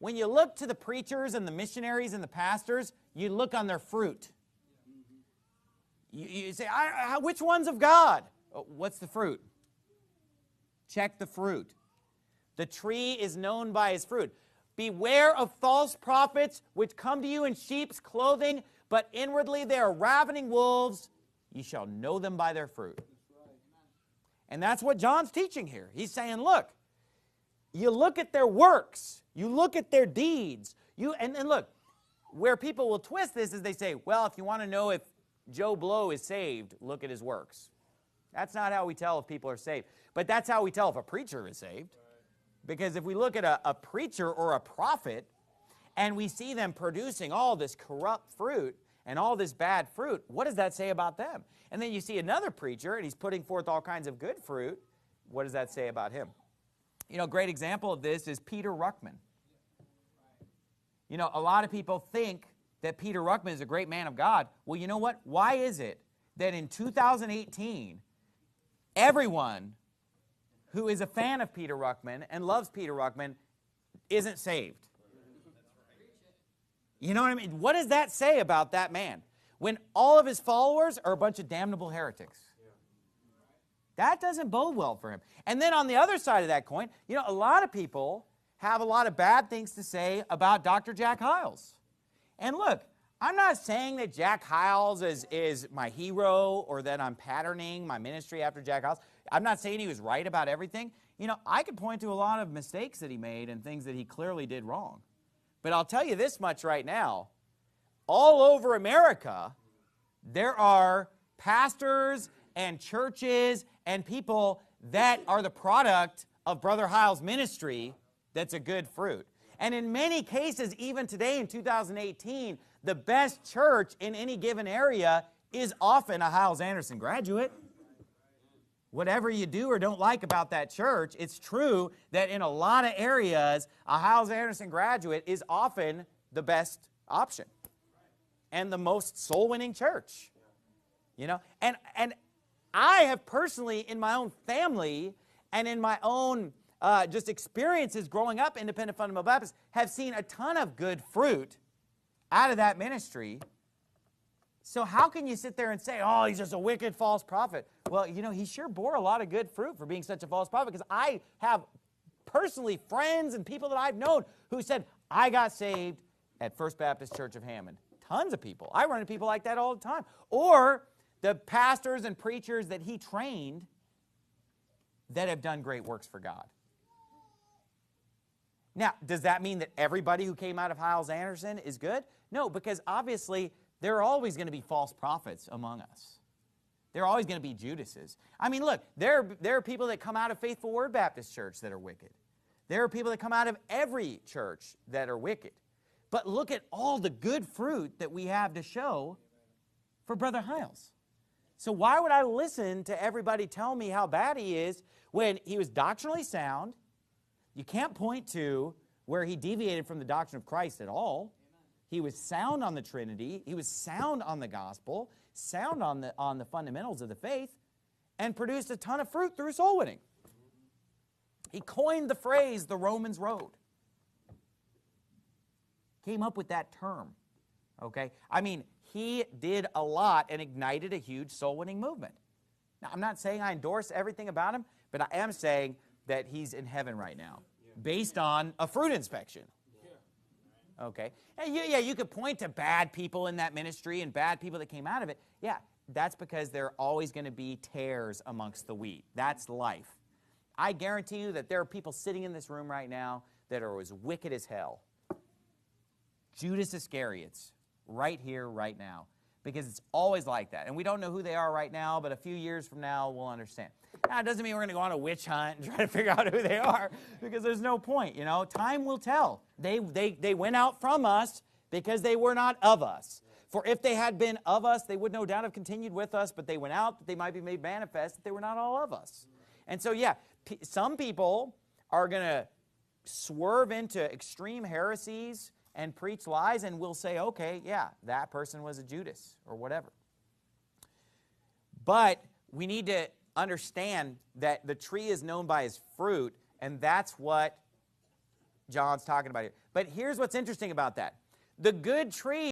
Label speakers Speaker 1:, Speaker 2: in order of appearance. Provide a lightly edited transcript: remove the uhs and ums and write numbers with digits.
Speaker 1: when you look to the preachers and the missionaries and the pastors, you look on their fruit. You say, which one's of God? Oh, what's the fruit? Check the fruit. The tree is known by his fruit. Beware of false prophets which come to you in sheep's clothing, but inwardly they are ravening wolves. You shall know them by their fruit. And that's what John's teaching here. He's saying, look, you look at their works. You look at their deeds. And look, where people will twist this is they say, well, if you want to know if Joe Blow is saved, look at his works. That's not how we tell if people are saved. But that's how we tell if a preacher is saved. Because if we look at a preacher or a prophet, and we see them producing all this corrupt fruit and all this bad fruit, what does that say about them? And then you see another preacher, and he's putting forth all kinds of good fruit. What does that say about him? You know, a great example of this is Peter Ruckman. You know, a lot of people think that Peter Ruckman is a great man of God. Well, you know what? Why is it that in 2018, everyone who is a fan of Peter Ruckman and loves Peter Ruckman isn't saved? You know what I mean? What does that say about that man when all of his followers are a bunch of damnable heretics? That doesn't bode well for him. And then on the other side of that coin, you know, a lot of people have a lot of bad things to say about Dr. Jack Hyles. And look, I'm not saying that Jack Hyles is my hero or that I'm patterning my ministry after Jack Hyles. I'm not saying he was right about everything. You know, I could point to a lot of mistakes that he made and things that he clearly did wrong. But I'll tell you this much right now. All over America, there are pastors and churches and people that are the product of Brother Hyles' ministry that's a good fruit. And in many cases, even today in 2018, the best church in any given area is often a Hyles Anderson graduate. Whatever you do or don't like about that church, it's true that in a lot of areas, a Hyles Anderson graduate is often the best option and the most soul-winning church. You know, and I have personally, in my own family and in my own just experiences growing up independent fundamental Baptist, have seen a ton of good fruit out of that ministry. So how can you sit there and say, oh, he's just a wicked false prophet? Well, you know, he sure bore a lot of good fruit for being such a false prophet, because I have personally friends and people that I've known who said, I got saved at First Baptist Church of Hammond. Tons of people. I run into people like that all the time. Or the pastors and preachers that he trained that have done great works for God. Now, does that mean that everybody who came out of Hyles Anderson is good? No, because obviously there are always going to be false prophets among us. There are always going to be Judases. I mean, look, there are people that come out of Faithful Word Baptist Church that are wicked. There are people that come out of every church that are wicked. But look at all the good fruit that we have to show for Brother Hyles. So why would I listen to everybody tell me how bad he is when he was doctrinally sound? You can't point to where he deviated from the doctrine of Christ at all. He was sound on the Trinity. He was sound on the gospel, sound on the fundamentals of the faith, and produced a ton of fruit through soul winning. He coined the phrase, the Romans road. Came up with that term, okay? I mean, he did a lot and ignited a huge soul-winning movement. Now, I'm not saying I endorse everything about him, but I am saying that he's in heaven right now, based on a fruit inspection. Okay? And yeah, you could point to bad people in that ministry and bad people that came out of it. Yeah, that's because there are always going to be tares amongst the wheat. That's life. I guarantee you that there are people sitting in this room right now that are as wicked as hell. Judas Iscariots, right here, right now. Because it's always like that. And we don't know who they are right now, but a few years from now, we'll understand. Now, it doesn't mean we're going to go on a witch hunt and try to figure out who they are, because there's no point, you know. Time will tell. They went out from us because they were not of us. For if they had been of us, they would no doubt have continued with us, but they went out that they might be made manifest that they were not all of us. And so, yeah, some people are going to swerve into extreme heresies and preach lies, and we'll say, okay, yeah, that person was a Judas or whatever. But we need to understand that the tree is known by his fruit, and that's what John's talking about here. But here's what's interesting about that. The good tree